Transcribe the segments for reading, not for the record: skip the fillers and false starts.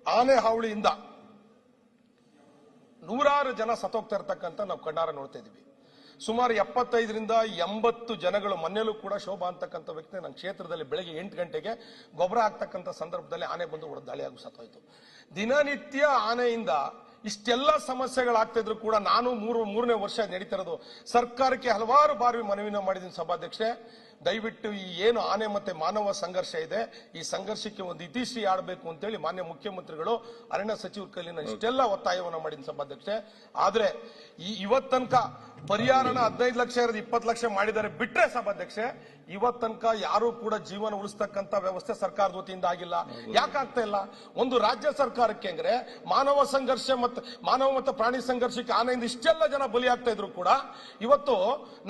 ಆನೆ ಹಾವಳಿಯಿಂದ ನೂರಾರು ಜನ ಸತ್ತೋಗ್ತಾ ಇರ್ತಕ್ಕಂಥ ನಾವು ಕಣ್ಣಾರ ನೋಡ್ತಾ ಇದೀವಿ. ಸುಮಾರು 75ರಿಂದ 80 ಜನಗಳು ಮನೆಯಲ್ಲೂ ಕೂಡ ಶೋಭಾ ಅಂತಕ್ಕಂಥ ವ್ಯಕ್ತಿ ನನ್ನ ಕ್ಷೇತ್ರದಲ್ಲಿ ಬೆಳಗ್ಗೆ 8 ಗಂಟೆಗೆ ಗೊಬ್ಬರ ಹಾಕ್ತಕ್ಕಂಥ ಸಂದರ್ಭದಲ್ಲಿ ಆನೆ ಬಂದು ಹೊಡೆದು ದಾಳಿಯಾಗಿ ಸತ್ತೋಯ್ತು. ದಿನನಿತ್ಯ ಆನೆಯಿಂದ ಇಷ್ಟೆಲ್ಲ ಸಮಸ್ಯೆಗಳಾಗ್ತಾ ಇದ್ರು ಕೂಡ ನಾನು ಮೂರನೇ ವರ್ಷ ನಡೀತಿರೋದು ಸರ್ಕಾರಕ್ಕೆ ಹಲವಾರು ಬಾರಿ ಮನವಿನ ಮಾಡಿದ್ದೀನಿ ಸಭಾಧ್ಯಕ್ಷೆ. ದಯವಿಟ್ಟು ಈ ಏನು ಆನೆ ಮತ್ತೆ ಮಾನವ ಸಂಘರ್ಷ ಇದೆ, ಈ ಸಂಘರ್ಷಕ್ಕೆ ಒಂದು ಇತಿಶ್ರೀ ಆಡಬೇಕು ಅಂತೇಳಿ ಮಾನ್ಯ ಮುಖ್ಯಮಂತ್ರಿಗಳು ಅರಣ್ಯ ಸಚಿವರ ಕೈಲಿ ನಾನು ಇಷ್ಟೆಲ್ಲ ಒತ್ತಾಯವನ್ನು ಮಾಡಿದ್ದೀನಿ ಸಭಾಧ್ಯಕ್ಷೆ. ಆದ್ರೆ ಇವತ್ತನಕ ಪರಿಹಾರನ 15 ಲಕ್ಷ ಇರೋದು 20 ಲಕ್ಷ ಮಾಡಿದ್ದಾರೆ ಬಿಟ್ರೆ ಸಭಾಧ್ಯಕ್ಷೆ, ಇವತ್ತನಕ ಯಾರು ಕೂಡ ಜೀವನ ಉಳಿಸ್ತಕ್ಕಂಥ ವ್ಯವಸ್ಥೆ ಸರ್ಕಾರದ ವತಿಯಿಂದ ಆಗಿಲ್ಲ. ಯಾಕಾಗ್ತಾ ಇಲ್ಲ? ಒಂದು ರಾಜ್ಯ ಸರ್ಕಾರಕ್ಕೆ ಅಂದ್ರೆ ಮಾನವ ಸಂಘರ್ಷ ಮಾನವ ಮತ್ತು ಪ್ರಾಣಿ ಸಂಘರ್ಷಕ್ಕೆ ಆನೆಯಿಂದ ಇಷ್ಟೆಲ್ಲ ಜನ ಬಲಿಯಾಗ್ತಾ ಇದ್ರು ಕೂಡ ಇವತ್ತು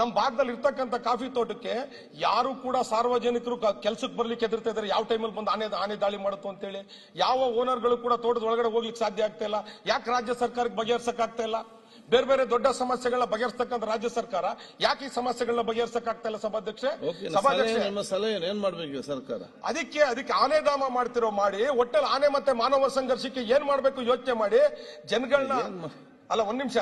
ನಮ್ಮ ಭಾಗದಲ್ಲಿ ಇರ್ತಕ್ಕಂಥ ಕಾಫಿ ತೋಟಕ್ಕೆ ಯಾರು ಕೂಡ ಸಾರ್ವಜನಿಕರು ಕೆಲಸಕ್ಕೆ ಬರ್ಲಿಕ್ಕೆ ಎದುರ್ತಾ ಇದ್ದಾರೆ. ಯಾವ ಟೈಮಲ್ಲಿ ಬಂದು ಆನೆ ದಾಳಿ ಮಾಡುತ್ತೋ ಅಂತೇಳಿ ಯಾವ ಓನರ್ಗಳು ಕೂಡ ತೋಟದ ಒಳಗಡೆ ಹೋಗ್ಲಿಕ್ಕೆ ಸಾಧ್ಯ ಆಗ್ತಾ ಇಲ್ಲ. ಯಾಕೆ ರಾಜ್ಯ ಸರ್ಕಾರಕ್ಕೆ ಬಗೆಹರಿಸಕ್ ಆಗ್ತಾ ಇಲ್ಲ? ಬೇರೆ ಬೇರೆ ದೊಡ್ಡ ಸಮಸ್ಯೆಗಳನ್ನ ಬಗೆಹರಿಸತಕ್ಕಂಥ ರಾಜ್ಯ ಸರ್ಕಾರ ಯಾಕೆ ಈ ಸಮಸ್ಯೆಗಳನ್ನ ಬಗೆಹರಿಸಕ್ ಆಗ್ತಾ ಇಲ್ಲ ಸಭಾಧ್ಯಕ್ಷೆ? ಏನ್ ಮಾಡ್ಬೇಕು ಸರ್ಕಾರ? ಅದಕ್ಕೆ ಆನೆಧಾಮ ಮಾಡ್ತಿರೋ ಮಾಡಿ ಒಟ್ಟಲ್ಲಿ ಆನೆ ಮತ್ತೆ ಮಾನವ ಸಂಘರ್ಷಕ್ಕೆ ಏನ್ ಮಾಡ್ಬೇಕು ಯೋಚನೆ ಮಾಡಿ ಜನಗಳನ್ನ ಅಲ್ಲ ಒಂದ್ ನಿಮಿಷ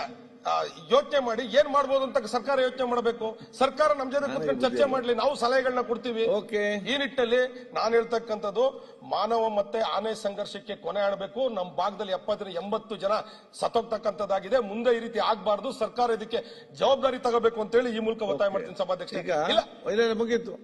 ಯೋಚನೆ ಮಾಡಿ ಏನ್ ಮಾಡ್ಬೋದು ಅಂತ ಸರ್ಕಾರ ಯೋಚನೆ ಮಾಡಬೇಕು. ಸರ್ಕಾರ ನಮ್ ಜೊತೆ ಕೂತ್ಕೊಂಡು ಚರ್ಚೆ ಮಾಡ್ಲಿ, ನಾವು ಸಲಹೆಗಳನ್ನ ಕೊಡ್ತೀವಿ. ಈ ನಿಟ್ಟಲ್ಲಿ ನಾನು ಹೇಳ್ತಕ್ಕಂಥದ್ದು ಮಾನವ ಮತ್ತೆ ಆನೆ ಸಂಘರ್ಷಕ್ಕೆ ಕೊನೆ ಆಡಬೇಕು. ನಮ್ಮ ಭಾಗದಲ್ಲಿ 70 ಜನ ಸತ್ತೋಗ್ತಕ್ಕಂಥದ್ದಾಗಿದೆ. ಮುಂದೆ ಈ ರೀತಿ ಆಗ್ಬಾರ್ದು. ಸರ್ಕಾರ ಇದಕ್ಕೆ ಜವಾಬ್ದಾರಿ ತಗೋಬೇಕು ಅಂತ ಹೇಳಿ ಈ ಮೂಲಕ ಒತ್ತಾಯ ಮಾಡ್ತೀನಿ ಸಭಾಧ್ಯಕ್ಷ. ಮುಗೀತು.